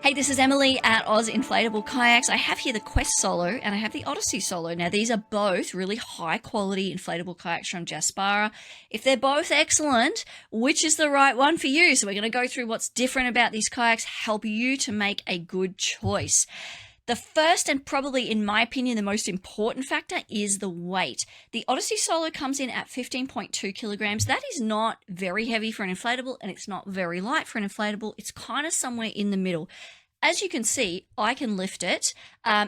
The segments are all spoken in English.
Hey, this is Emily at Oz Inflatable Kayaks. I have here the Quest Solo and I have the Odyssey Solo. Now, these are both really high quality inflatable kayaks from Jaspara. If they're both excellent, which is the right one for you? So we're going to go through what's different about these kayaks, help you to make a good choice. The first and probably, in my opinion, the most important factor is the weight. The Odyssey Solo comes in at 15.2 kilograms. That is not very heavy for an inflatable and it's not very light for an inflatable. It's kind of somewhere in the middle. As you can see, I can lift it.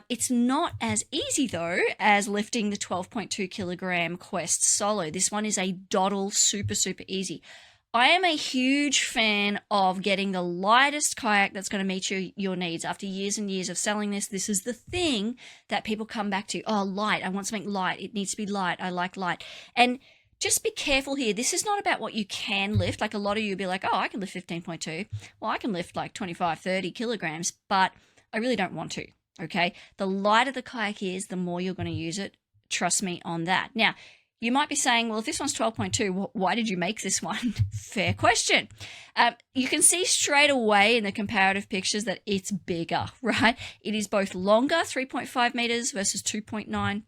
It's not as easy though as lifting the 12.2 kilogram Quest Solo. This one is a doddle, super easy. I am a huge fan of getting the lightest kayak that's going to meet your needs. After years and years of selling this is the thing that people come back to. Oh, light. I want something light. It needs to be light. I like light. And just be careful here. This is not about what you can lift. Like a lot of you will be like, oh, I can lift 15.2. Well, I can lift like 25, 30 kilograms, but I really don't want to, okay? The lighter the kayak is, the more you're going to use it. Trust me on that. Now, you might be saying, well, if this one's 12.2, why did you make this one? Fair question. You can see straight away in the comparative pictures that it's bigger, right? It is both longer, 3.5 meters versus 2.9.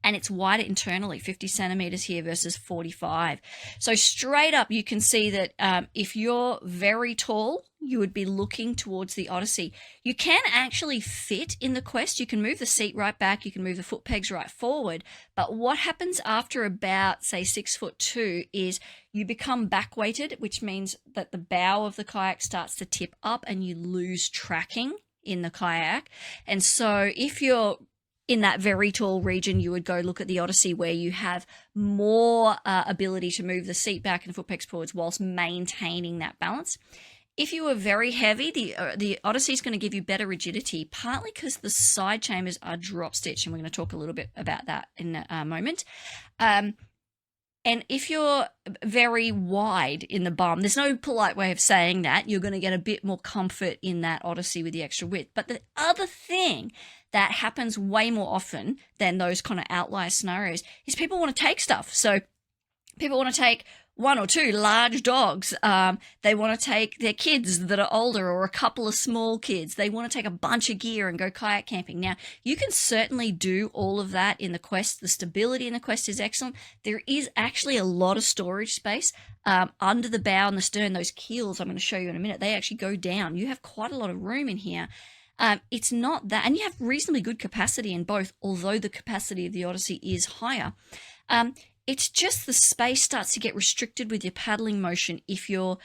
And it's wider internally, 50 centimeters here versus 45. So straight up, you can see that if you're very tall, you would be looking towards the Odyssey. You can actually fit in the Quest. You can move the seat right back. You can move the foot pegs right forward. But what happens after about, say, 6'2" is you become back weighted, which means that the bow of the kayak starts to tip up and you lose tracking in the kayak. And so if you're in that very tall region, you would go look at the Odyssey where you have more ability to move the seat back and foot pegs forwards whilst maintaining that balance. If you are very heavy, the Odyssey is going to give you better rigidity, partly because the side chambers are drop stitch, and we're going to talk a little bit about that in a moment. And if you're very wide in the bum, there's no polite way of saying that. You're going to get a bit more comfort in that Odyssey with the extra width. But the other thing that happens way more often than those kind of outlier scenarios is people want to take stuff. So people want to take one or two large dogs. They want to take their kids that are older or a couple of small kids. They want to take a bunch of gear and go kayak camping. Now, you can certainly do all of that in the Quest. The stability in the Quest is excellent. There is actually a lot of storage space under the bow and the stern. Those keels I'm going to show you in a minute, they actually go down. You have quite a lot of room in here. It's not that, and you have reasonably good capacity in both, although the capacity of the Odyssey is higher. It's just the space starts to get restricted with your paddling motion. If you're,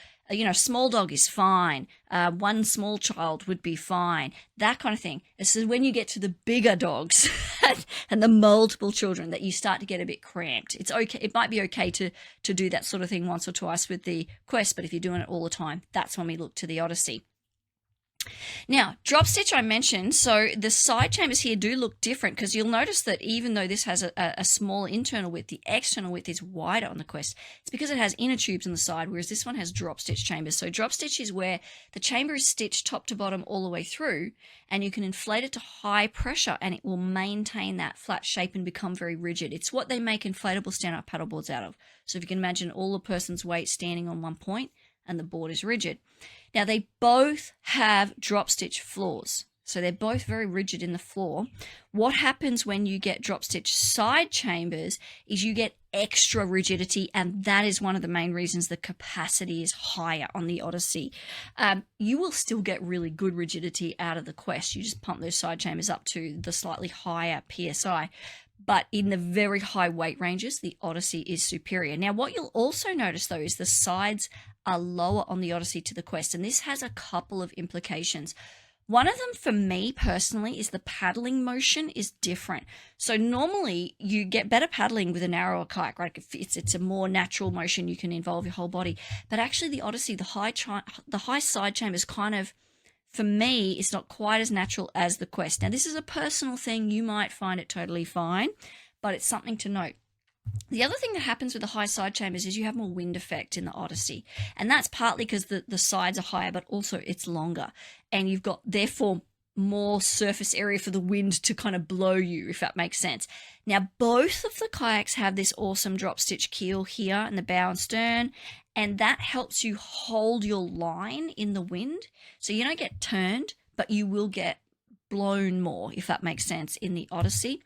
small dog is fine. One small child would be fine. That kind of thing. This is when you get to the bigger dogs and the multiple children that you start to get a bit cramped. It's okay. It might be okay to do that sort of thing once or twice with the Quest, but if you're doing it all the time, that's when we look to the Odyssey. Now, drop stitch I mentioned, so the side chambers here do look different because you'll notice that even though this has a smaller internal width, the external width is wider on the Quest. It's because it has inner tubes on the side, whereas this one has drop stitch chambers. So drop stitch is where the chamber is stitched top to bottom all the way through, and you can inflate it to high pressure and it will maintain that flat shape and become very rigid. It's what they make inflatable stand-up paddleboards out of. So if you can imagine all a person's weight standing on one point and the board is rigid. Now, they both have drop stitch floors, so they're both very rigid in the floor. What happens when you get drop stitch side chambers is you get extra rigidity, and that is one of the main reasons the capacity is higher on the Odyssey. You will still get really good rigidity out of the Quest. You just pump those side chambers up to the slightly higher PSI. But in the very high weight ranges, the Odyssey is superior. Now, what you'll also notice, though, is the sides are lower on the Odyssey to the Quest, and this has a couple of implications. One of them, for me personally, is the paddling motion is different. So normally you get better paddling with a narrower kayak, right? It's a more natural motion. You can involve your whole body. But actually, the Odyssey, the high side chambers kind of, for me, it's not quite as natural as the Quest. Now, this is a personal thing. You might find it totally fine, but it's something to note. The other thing that happens with the high side chambers is you have more wind effect in the Odyssey. And that's partly because the sides are higher, but also it's longer. And you've got, therefore, more surface area for the wind to kind of blow you, if that makes sense. Now, both of the kayaks have this awesome drop stitch keel here in the bow and stern, and that helps you hold your line in the wind. So you don't get turned, but you will get blown more, if that makes sense, in the Odyssey.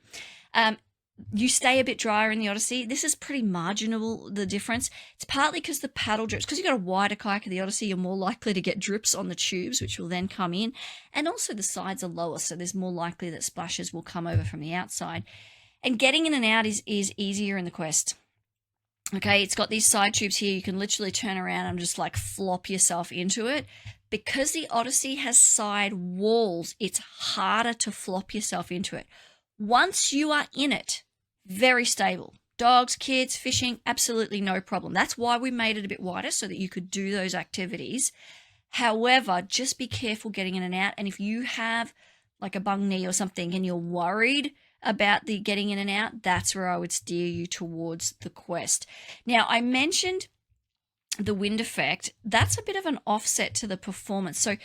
You stay a bit drier in the Odyssey. This is pretty marginal, the difference. It's partly because the paddle drips, because you've got a wider kayak in the Odyssey, you're more likely to get drips on the tubes, which will then come in. And also the sides are lower, so there's more likely that splashes will come over from the outside. And getting in and out is easier in the Quest. Okay, it's got these side tubes here. You can literally turn around and just like flop yourself into it. Because the Odyssey has side walls, it's harder to flop yourself into it. Once you are in it, very stable. Dogs, kids, fishing, absolutely no problem. That's why we made it a bit wider, so that you could do those activities. However, just be careful getting in and out. And if you have like a bung knee or something and you're worried about the getting in and out, that's where I would steer you towards the Quest. Now, I mentioned the wind effect. That's a bit of an offset to the performance. So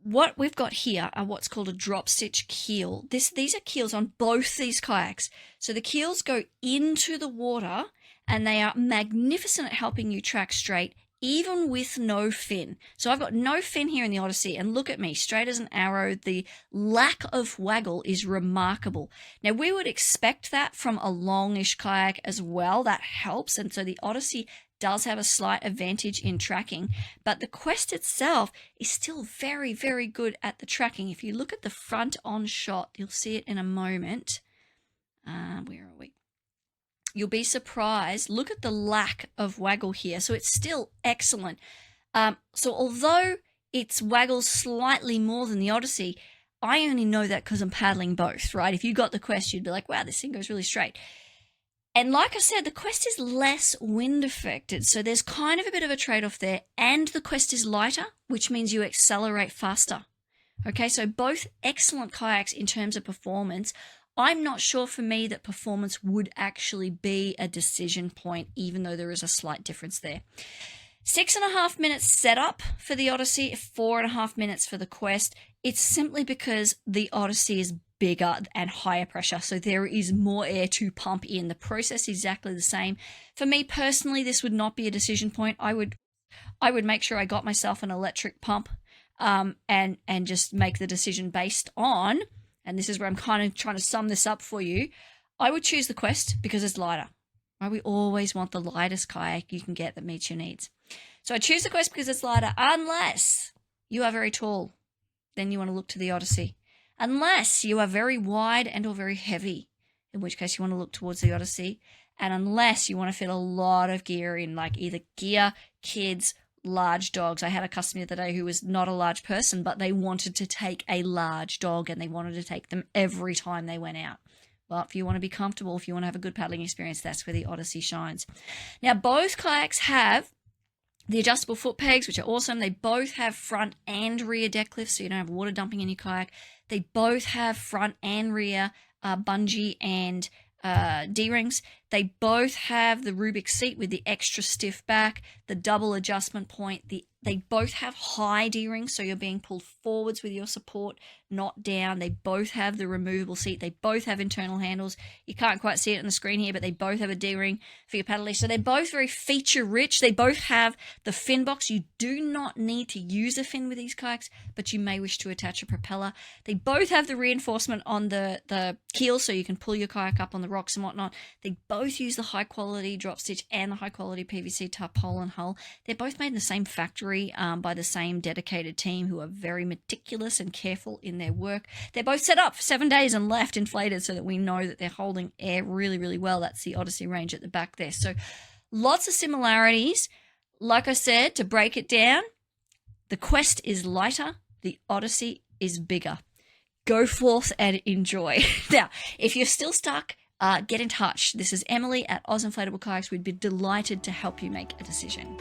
what we've got here are what's called a drop stitch keel. These are keels on both these kayaks. So the keels go into the water and they are magnificent at helping you track straight, even with no fin. So I've got no fin here in the Odyssey, and look at me, straight as an arrow. The lack of waggle is remarkable. Now, we would expect that from a longish kayak as well. That helps, and so the Odyssey does have a slight advantage in tracking, but the Quest itself is still very, very good at the tracking. If you look at the front on shot, you'll see it in a moment. Where are we? You'll be surprised. Look at the lack of waggle here. So it's still excellent. So although it's waggles slightly more than the Odyssey, I only know that because I'm paddling both, right? If you got the Quest, you'd be like, wow, this thing goes really straight. And like I said, the Quest is less wind affected, so there's kind of a bit of a trade-off there. And the Quest is lighter, which means you accelerate faster. Okay, so both excellent kayaks in terms of performance. I'm not sure for me that performance would actually be a decision point, even though there is a slight difference there. 6.5 minutes setup for the Odyssey, 4.5 minutes for the Quest. It's simply because the Odyssey is bigger and higher pressure, so there is more air to pump in. The process is exactly the same. For me personally, this would not be a decision point. I would make sure I got myself an electric pump, and just make the decision based on, and this is where I'm kind of trying to sum this up for you. I would choose the Quest because it's lighter. Right? We always want the lightest kayak you can get that meets your needs. So I choose the Quest because it's lighter, unless you are very tall. Then you want to look to the Odyssey. Unless you are very wide and or very heavy, in which case you want to look towards the Odyssey. And unless you want to fit a lot of gear in, like either gear, kids, large dogs. I had a customer the other day who was not a large person, but they wanted to take a large dog and they wanted to take them every time they went out. But if you want to be comfortable, if you want to have a good paddling experience, that's where the Odyssey shines. Now, both kayaks have the adjustable foot pegs, which are awesome. They both have front and rear deck lifts, so you don't have water dumping in your kayak. They both have front and rear bungee and D-rings. They both have the Rubik seat with the extra stiff back, the double adjustment point. They both have high D-rings, so you're being pulled forwards with your support, not down. They both have the removable seat. They both have internal handles. You can't quite see it on the screen here, but they both have a D-ring for your paddle leash. So they're both very feature rich. They both have the fin box. You do not need to use a fin with these kayaks, but you may wish to attach a propeller. They both have the reinforcement on the keel, so you can pull your kayak up on the rocks and whatnot. They both use the high quality drop stitch and the high quality PVC tarpaulin hull. They're both made in the same factory by the same dedicated team who are very meticulous and careful in their work. They're both set up for 7 days and left inflated so that we know that they're holding air really, really well. That's the Odyssey range at the back there. So lots of similarities. Like I said, to break it down, the Quest is lighter, the Odyssey is bigger. Go forth and enjoy. Now, if you're still stuck, get in touch. This is Emily at Oz Inflatable Kayaks. We'd be delighted to help you make a decision.